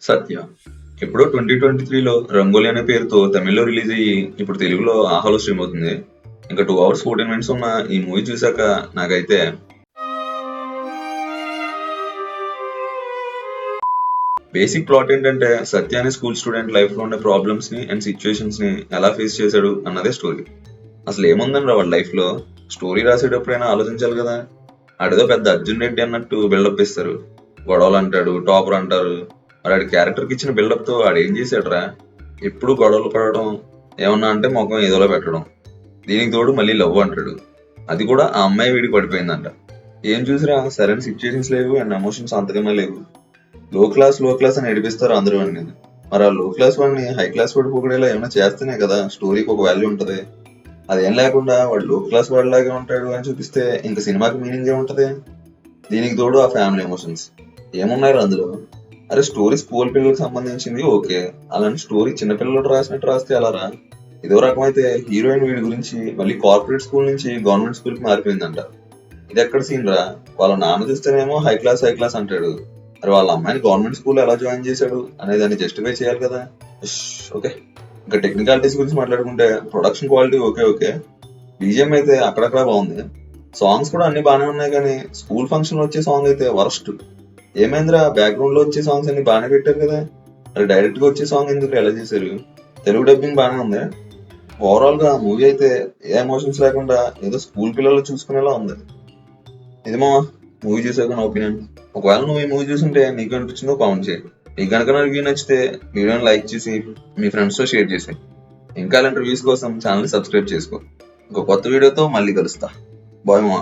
సత్య ఎప్పుడో 2023లో రంగోలి అనే పేరుతో తమిళ్లో రిలీజ్ అయ్యి ఇప్పుడు తెలుగులో ఆహాలో స్ట్రీమ్ అవుతుంది. ఇంకా 2 hours 14 minutes ఉన్న ఈ మూవీ చూసాక నాకైతే బేసిక్ ప్లాట్ ఏంటంటే సత్య అనే స్కూల్ స్టూడెంట్ లైఫ్ లో ఉండే ప్రాబ్లమ్స్ ని అండ్ సిచ్యువేషన్స్ ని ఎలా ఫేస్ చేశాడు అన్నదే స్టోరీ. అసలు ఏముందని రా వాళ్ళ లైఫ్ లో, స్టోరీ రాసేటప్పుడైనా ఆలోచించాలి కదా. ఆడేదో పెద్ద అర్జున్ రెడ్డి అన్నట్టు బిల్డప్ ఇస్తారు, గొడవలు అంటాడు, టాపర్ అంటారు. మరి ఆడి క్యారెక్టర్ కి ఇచ్చిన బిల్డప్ తో ఆడేం చేశాడురా? ఎప్పుడు గొడవలు పడడం, ఏమన్నా అంటే ముఖం ఏదోలా పెట్టడం, దీనికి తోడు మళ్ళీ లవ్ అంటాడు, అది కూడా ఆ అమ్మాయి వీడికి పడిపోయిందంట. ఏం చూసిరా సరైన సిచ్యువేషన్స్ లేవు అండ్ ఎమోషన్స్ అంతకన్నా లేవు. లో క్లాస్ అని ఏడిపిస్తారు అందరూ అని. మరి ఆ లో క్లాస్ వాడిని హై క్లాస్ వాడి పొగిడేలా ఏమైనా చేస్తేనే కదా స్టోరీకి ఒక వాల్యూ ఉంటది. అదేం లేకుండా వాడు లో క్లాస్ వాడిలాగే ఉంటాడు అని చూపిస్తే ఇంకా సినిమాకి మీనింగ్ ఏముంటది? దీనికి తోడు ఆ ఫ్యామిలీ ఎమోషన్స్ ఏమున్నారు అందులో? అరే స్టోరీ స్కూల్ పిల్లలకు సంబంధించింది ఓకే, అలాంటి స్టోరీ చిన్నపిల్లలు రాసినట్టు రాస్తే ఎలా రా? ఇదో రకమైతే హీరోయిన్ వీడి గురించి మళ్ళీ కార్పొరేట్ స్కూల్ నుంచి గవర్నమెంట్ స్కూల్ కి మారిపోయిందంట. ఇది ఎక్కడ సీన్ రా? వాళ్ళ నాన్న చూస్తేనేమో హై క్లాస్ అంటాడు, మరి వాళ్ళ అమ్మాయిని గవర్నమెంట్ స్కూల్ ఎలా జాయిన్ చేశాడు అనే దాన్ని జస్టిఫై చేయాలి కదా. ఓకే, ఇంకా టెక్నికాలిటీస్ గురించి మాట్లాడుకుంటే ప్రొడక్షన్ క్వాలిటీ ఓకే, బీజిఎం అయితే అక్కడక్కడ బాగుంది, సాంగ్స్ కూడా అన్ని బాగానే ఉన్నాయి, కానీ స్కూల్ ఫంక్షన్ వచ్చే సాంగ్ అయితే వరస్ట్. ఏమైందిరా బ్యాక్గ్రౌండ్ లో వచ్చే సాంగ్స్ అన్ని బాగానే పెట్టారు కదా, మరి డైరెక్ట్ గా వచ్చే సాంగ్ ఎందుకు ఎలా చేశారు? తెలుగు డబ్బింగ్ బాగానే ఉంది, ఓవరాల్ గా మూవీ అయితే ఏ ఎమోషన్స్ లేకుండా ఏదో స్కూల్ పిల్లలు చూసుకునేలా ఉంది. ఇది మా మూవీ చూసాక నా ఒపీనియన్. ఒకవేళ నువ్వు ఈ మూవీ చూసుంటే నీకు అనిపించిందో కామెంట్ చేయి. నీకు కనుక నా రివ్యూ నచ్చితే వీడియోని లైక్ చేసి మీ ఫ్రెండ్స్ తో షేర్ చేసి, ఇంకా ఇలాంటి రివ్యూస్ కోసం ఛానల్ సబ్స్క్రైబ్ చేసుకో. ఇంకో కొత్త వీడియోతో మళ్ళీ కలుస్తా. బాయ్ మా.